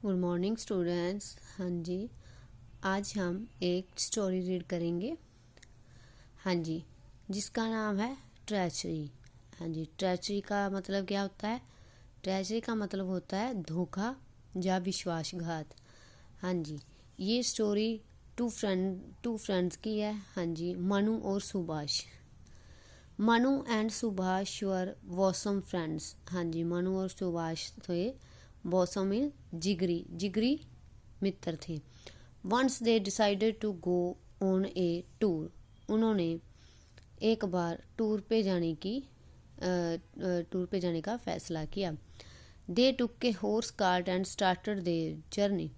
Good morning students. हाँ जी, आज हम एक स्टोरी रीड करेंगे। हाँ जी, जिसका नाम है ट्रेचरी। हाँ जी, ट्रेचरी का मतलब क्या होता है? ट्रेचरी का मतलब होता है धोखा या विश्वासघात। हाँ जी, ये स्टोरी टू फ्रेंड्स की है। हाँ जी, मनु और Subhash. Manu and Subhash were bosom friends. हाँ जी, मनु और सुभाष थे वॉसम में जिगरी जिगरी मित्र थे। Once they decided to go on a tour. उन्होंने एक बार टूर पे जाने का फैसला किया। They took a horse cart and started their journey.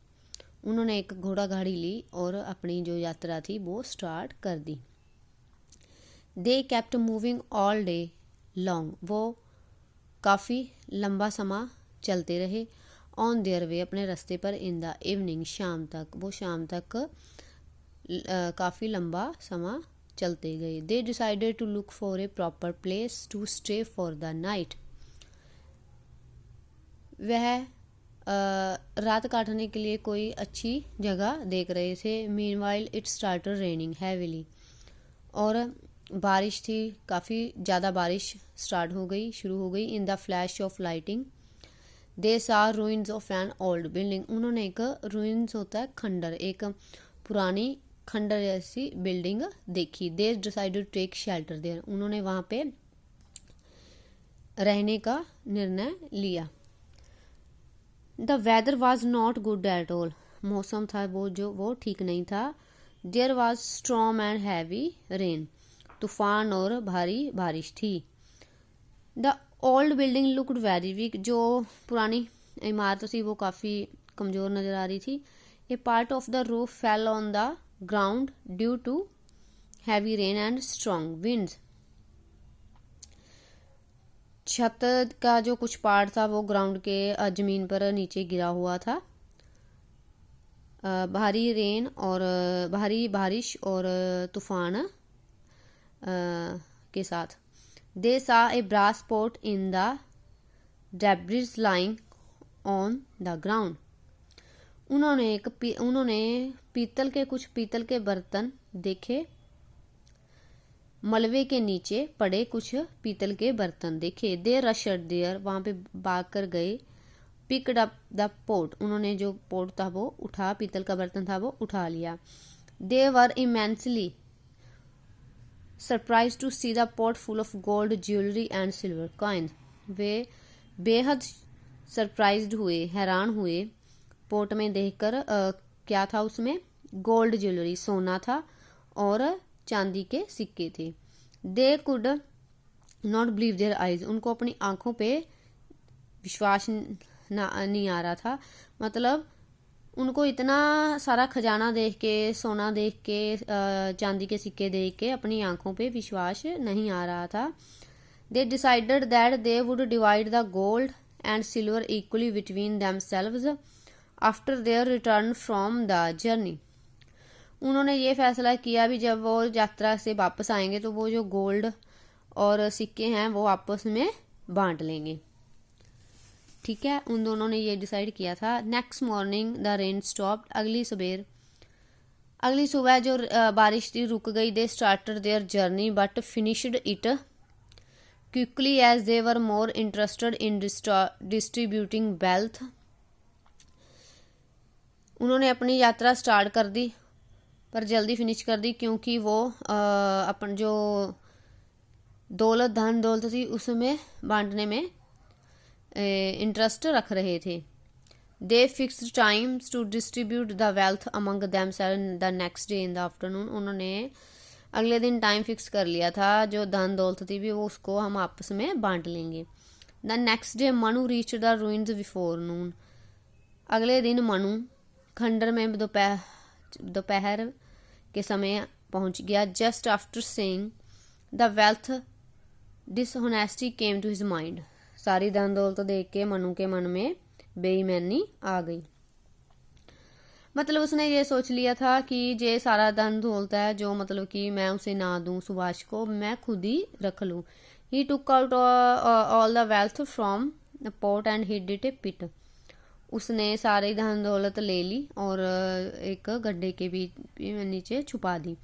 उन्होंने एक घोड़ा गाड़ी ली और अपनी जो यात्रा थी वो स्टार्ट कर दी। They kept moving all day long. वो काफ़ी लंबा समय चलते रहे। ऑन देयर वे, अपने रास्ते पर। इन द इवनिंग, शाम तक। वो शाम तक काफ़ी लंबा समय चलते गए। They decided to look for a proper place to stay for the night. वह रात काटने के लिए कोई अच्छी जगह देख रहे थे। Meanwhile it started raining heavily. और बारिश थी, काफ़ी ज़्यादा बारिश शुरू हो गई। In the flash of lighting they saw ruins of an old building. उन्होंने एक रूइंस होता है खंडर, एक पुरानी खंडर जैसी बिल्डिंग देखी। They decided to take shelter there. उन्होंने वहाँ पे रहने का निर्णय लिया। The weather was not good at all. मौसम था वो ठीक नहीं था। There was storm and heavy rain. तूफान और भारी बारिश थी। The old building looked very weak. जो पुरानी इमारत थी वो काफ़ी कमज़ोर नज़र आ रही थी। A part of the roof fell on the ground due to heavy rain and strong winds. छत का जो कुछ पार्ट था वो ग्राउंड के ज़मीन पर नीचे गिरा हुआ था भारी बारिश और तूफान के साथ। They saw a brass pot in the debris lying on the ground. उन्होंने कुछ पीतल के बर्तन देखे। मलबे के नीचे पड़े कुछ पीतल के बर्तन देखे। दे रशड देयर, वहाँ पे भाग कर गए। Picked up the pot. उन्होंने जो पोट था वो पीतल का बर्तन था वो उठा लिया। They were immensely surprise to see the pot full of gold jewellery and silver coin. वे बेहद सरप्राइज्ड हुए, हैरान हुए पोट में देखकर। क्या था उसमें? गोल्ड ज्वेलरी, सोना था और चांदी के सिक्के थे। They could not believe their eyes. उनको अपनी आंखों पे विश्वास नहीं आ रहा था। मतलब उनको इतना सारा खजाना देख के, सोना देख के, चांदी के सिक्के देख के अपनी आंखों पे विश्वास नहीं आ रहा था। They decided that they would divide the gold and silver equally between themselves after their return from the journey. उन्होंने ये फैसला किया भी जब वो यात्रा से वापस आएंगे तो वो जो गोल्ड और सिक्के हैं वो आपस में बांट लेंगे। ठीक है, उन दोनों ने ये डिसाइड किया था। Next morning the rain stopped. अगली सुबह जो बारिश थी रुक गई। They started their journey but finished it quickly as they were more interested in distributing wealth. उन्होंने अपनी यात्रा स्टार्ट कर दी पर जल्दी फिनिश कर दी क्योंकि वो अपन जो धन दौलत थी उसमें बांटने में इंटरेस्ट रख रहे थे। They fixed times to distribute the wealth among them the next day in the afternoon. उन्होंने अगले दिन टाइम फिक्स कर लिया था, जो धन दौलत थी भी वो उसको हम आपस में बांट लेंगे। The next day Manu reach the ruins before noon. अगले दिन मनु खंडर में दोपहर के समय पहुंच गया। Just after seeing the wealth dishonesty came to his mind. सारी धन दौलत देख के मनु के मन में बेईमानी आ गई। मतलब उसने ये सोच लिया था कि ये सारा धन दौलत है जो मतलब कि मैं उसे ना दूं सुभाष को, मैं खुद ही रख लूं। He took out all the wealth from the pot and hid it a pit. उसने सारी धन दौलत ले ली और एक गड्ढे के बीच नीचे छुपा दी।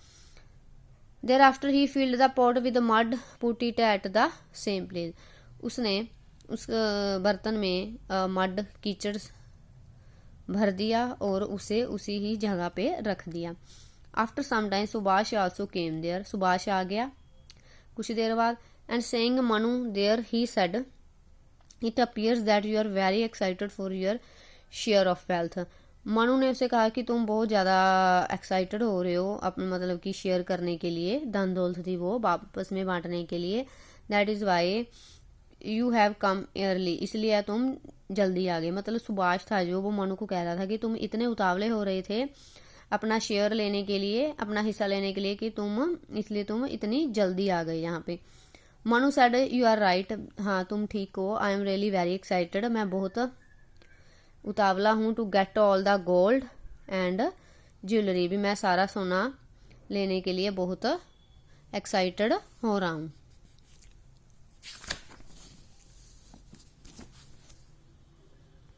Thereafter he filled the pot with mud put it at the same place. उसने उस बर्तन में मड कीचड़ भर दिया और उसे उसी ही जगह पे रख दिया। After some time Subhash also came there. Subhash आ गया कुछ देर बाद। And seeing Manu there he said it appears that you are very excited for your share of wealth. Manu ने उसे कहा कि तुम बहुत ज़्यादा एक्साइटेड हो रहे हो अपने मतलब कि शेयर करने के लिए, धन दौलत थी वो वापस में बांटने के लिए। That is why you have come early, इसलिए तुम जल्दी आ गए। मतलब सुभाष था जो वो मनु को कह रहा था कि तुम इतने उतावले हो रहे थे अपना शेयर लेने के लिए, अपना हिस्सा लेने के लिए कि इसलिए तुम इतनी जल्दी आ गए यहाँ पे। Manu said you are right, हाँ तुम ठीक हो। I am really very excited, मैं बहुत उतावला हूँ। To get all the gold and jewellery, भी मैं सारा सोना लेने के लिए बहुत एक्साइटेड हो रहा हूँ।